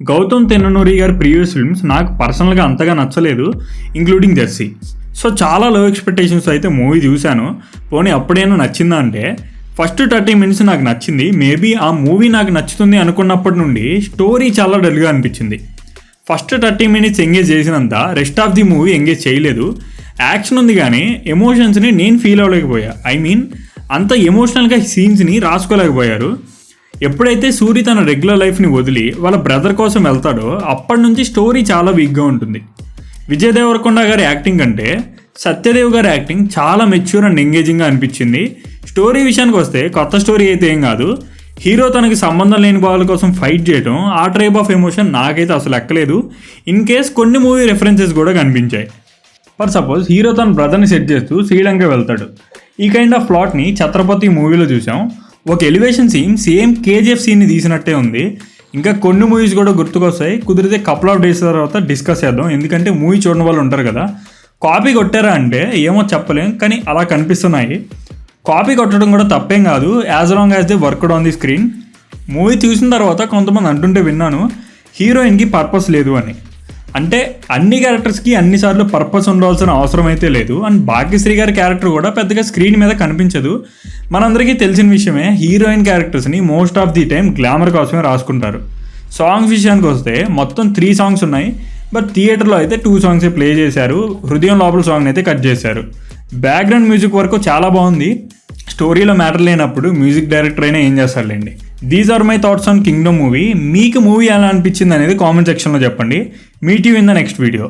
గౌతమ్ తెన్ననూరి గారి previous films నాకు పర్సనల్గా అంతగా నచ్చలేదు, ఇంక్లూడింగ్ జెర్సీ. సో చాలా లో ఎక్స్పెక్టేషన్స్ అయితే మూవీ చూశాను. పోనీ అప్పుడేనా నచ్చిందా అంటే ఫస్ట్ 30 minutes నాకు నచ్చింది. మేబీ ఆ మూవీ నాకు నచ్చుతుంది అనుకున్నప్పటి నుండి స్టోరీ చాలా డల్గా అనిపించింది. ఫస్ట్ 30 minutes ఎంగేజ్ చేసినంత rest of the movie engage చేయలేదు. యాక్షన్ ఉంది కానీ ఎమోషన్స్ని నేను ఫీల్ అవ్వలేకపోయా. ఐ మీన్ అంత ఎమోషనల్గా సీన్స్ని రాసుకోలేకపోయారు. ఎప్పుడైతే సూరి తన రెగ్యులర్ లైఫ్ని వదిలి వాళ్ళ బ్రదర్ కోసం వెళ్తాడో అప్పటి నుంచి స్టోరీ చాలా వీక్గా ఉంటుంది. విజయ్ దేవరకొండ గారి యాక్టింగ్ కంటే సత్యదేవ్ గారి యాక్టింగ్ చాలా మెచ్యూర్ అండ్ ఎంగేజింగ్గా అనిపించింది. స్టోరీ విషయానికి వస్తే కొత్త స్టోరీ అయితే ఏం కాదు. హీరో తనకి సంబంధం లేని వాళ్ళ కోసం ఫైట్ చేయడం, ఆ టైప్ ఆఫ్ ఎమోషన్ నాకైతే అసలు ఎక్కలేదు. ఇన్ కేస్ కొన్ని మూవీ రెఫరెన్సెస్ కూడా కనిపించాయి. ఫర్ సపోజ్ హీరో తన బ్రదర్ని సెట్ చేస్తూ శ్రీలంక వెళ్తాడు. ఈ కైండ్ ఆఫ్ ప్లాట్ని ఛత్రపతి మూవీలో చూసాం. ఒక ఎలివేషన్ సీన్ సేమ్ కేజీఎఫ్ సీన్ని తీసినట్టే ఉంది. ఇంకా కొన్ని మూవీస్ కూడా గుర్తుకొస్తాయి. కుదిరితే కపుల్ ఆఫ్ డేస్ తర్వాత డిస్కస్ చేద్దాం, ఎందుకంటే మూవీ చూడని వాళ్ళు ఉంటారు కదా. కాపీ కొట్టారా అంటే ఏమో చెప్పలేం, కానీ అలా కనిపిస్తున్నాయి. కాపీ కొట్టడం కూడా తప్పేం కాదు, as long as they worked on the screen. Movie చూసిన తర్వాత కొంతమంది అంటుంటే విన్నాను హీరోయిన్కి పర్పస్ లేదు అని. అంటే అన్ని క్యారెక్టర్స్కి అన్నిసార్లు పర్పస్ ఉండాల్సిన అవసరం అయితే లేదు. అండ్ భాగ్యశ్రీ గారి క్యారెక్టర్ కూడా పెద్దగా స్క్రీన్ మీద కనిపించదు. మనందరికీ తెలిసిన విషయమే, హీరోయిన్ క్యారెక్టర్స్ని most of the time glamour కోసమే రాసుకుంటారు. సాంగ్స్ విషయానికి వస్తే మొత్తం 3 songs ఉన్నాయి. బట్ థియేటర్లో అయితే 2 songs ప్లే చేశారు. హృదయం లోపల సాంగ్ని అయితే కట్ చేశారు. బ్యాక్గ్రౌండ్ మ్యూజిక్ వరకు చాలా బాగుంది. స్టోరీలో మ్యాటర్ లేనప్పుడు మ్యూజిక్ డైరెక్టర్ అయినా ఏం చేస్తారులేండి. These are my thoughts on Kingdom movie. మీకు మూవీ ఎలా అనిపించింది అనేది కామెంట్ సెక్షన్లో చెప్పండి. Meet you in the next video.